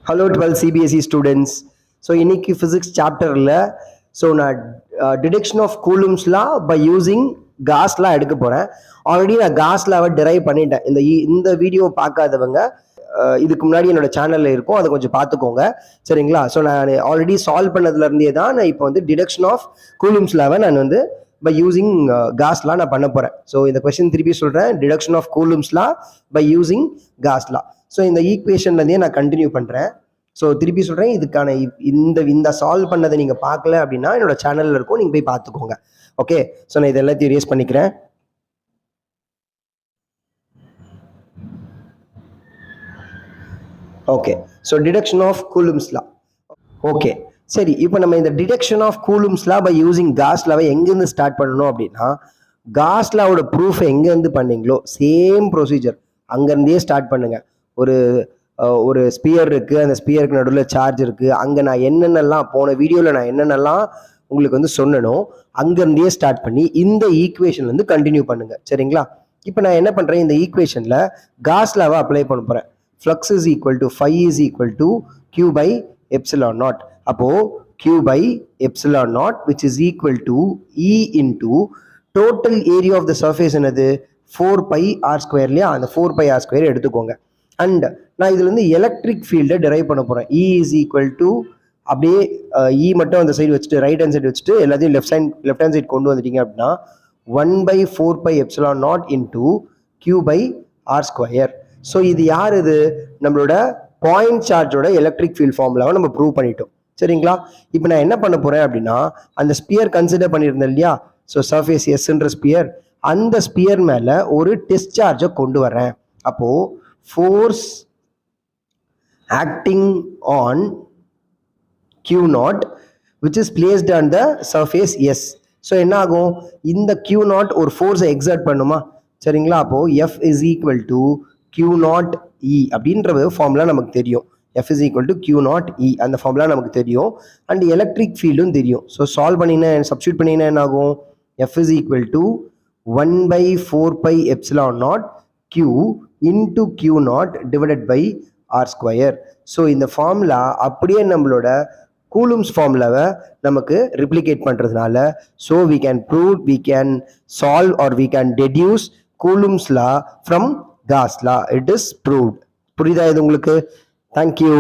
Hello 12 CBSE students. So இன்னைக்கு physics chapterல நான் deduction of Coulomb's law by using Gauss law எடுக்க போறேன். Already நான் Gauss law-வை derive பண்ணிட்டேன். இந்த வீடியோ பார்க்காதவங்க இதுக்கு முன்னாடி என்னோட சேனல்ல இருக்கும், அதை கொஞ்சம் பார்த்துக்கோங்க சரிங்களா. ஸோ நான் ஆல்ரெடி சால்வ் பண்ணதுல இருந்தே தான் நான் இப்போ வந்து டிடக்ஷன் ஆஃப் கூலும்ஸ் லாவை நான் வந்து பை யூசிங் காஸ் லா நான் பண்ண போறேன். ஸோ இந்த கொஸ்டின் திருப்பி சொல்றேன், deduction of Coulomb's law by using Gauss law. So இந்த ஈக்குவேஷன்ல இருந்தே நான் கண்டினியூ பண்றேன். ஸோ திருப்பி சொல்றேன், இதுக்கான இந்த சால்வ் பண்ணதை நீங்க பார்க்கல அப்படின்னா என்னோட சேனல்ல இருக்கும், நீங்க போய் பார்த்துக்கோங்க. ஓகே, ஸோ நான் இது எல்லாத்தையும் erase பண்ணிக்கிறேன். Okay, so detection of Coulomb's law. Okay சரி, இப்போ நம்ம இந்த detection of Coulomb's law by using Gauss லாவை எங்கேருந்து ஸ்டார்ட் பண்ணணும் அப்படின்னா, காஸ் லாவோட ப்ரூஃப் எங்கேருந்து பண்ணீங்களோ சேம் ப்ரொசீஜர் அங்கேருந்தே ஸ்டார்ட் பண்ணுங்க. ஒரு ஸ்பியர் இருக்குது, அந்த ஸ்பியருக்கு நடுவில் சார்ஜ் இருக்குது, அங்கே நான் என்னென்னலாம் போன வீடியோவில் நான் என்னென்னலாம் உங்களுக்கு வந்து சொன்னனோ அங்கேருந்தே ஸ்டார்ட் பண்ணி இந்த ஈக்குவேஷன்லேருந்து கண்டினியூ பண்ணுங்க சரிங்களா. இப்போ நான் என்ன பண்ணுறேன், இந்த ஈக்குவேஷனில் காஸ் லாவை அப்ளை பண்ண போகிறேன். Flux is equal to phi is equal to q by epsilon naught. அப்போ q by epsilon naught which is equal to E into total area of the surface என்னது 4 pi r square இல்லையா, அந்த 4 pi r square எடுத்துக்கோங்க. And நான் இதுல இருந்து electric ஃபீல்டை drive பண்ண போறேன். E is equal to அப்படியே E மட்டும் அந்த சைடு வச்சுட்டு ரைட் ஹேண்ட் சைடு வச்சுட்டு எல்லாத்தையும் லெஃப்ட் ஹேண்ட் சைடு கொண்டு வந்துட்டீங்க அப்படின்னா 1 by 4 pi epsilon naught into q by r square. So இது யார், இது நம்மளோட பாயிண்ட் சார்ஜோட எலக்ட்ரிக் ஃபீல்ட் ஃபார்முலாவை நம்ம ப்ரூவ் பண்ணிட்டோம் சரிங்களா. இப்போ நான் என்ன பண்ண போறேன் அப்படின்னா, அந்த ஸ்பியர் கன்சிடர் பண்ணியிருந்தேன் இல்லையா, ஸோ சர்ஃபேஸ் எஸ்ன்ற ஸ்பியர், அந்த ஸ்பியர் மேல ஒரு டெஸ்ட் சார்ஜை கொண்டு வரேன். அப்போ force acting on Q naught which is placed on the surface S. So என்ன ஆகும், இந்த Q நாட் ஒரு ஃபோர்ஸை எக்ஸர்ட் பண்ணுமா சரிங்களா. அப்போ F is equal to Q not E அப்படின்ற ஃபார்முலா நமக்கு தெரியும். F is equal to Q not E அந்த ஃபார்முலா நமக்கு தெரியும். அண்ட் எலக்ட்ரிக் ஃபீல்டும் தெரியும். ஸோ சால்வ் பண்ணினா சப்ஸ்டியூட் பண்ணினா என்ன ஆகும், F is equal to 1 by 4 pi epsilon naught Q into Q not divided by R square. So இந்த ஃபார்முலா அப்படியே நம்மளோட கூலும்ஸ் ஃபார்முலாவை நமக்கு ரிப்ளிகேட் பண்றதுனால, so we can prove, we can solve or we can deduce Coulomb's law from Gauss law. It is proved. புரியுதா இது உங்களுக்கு? Thank you.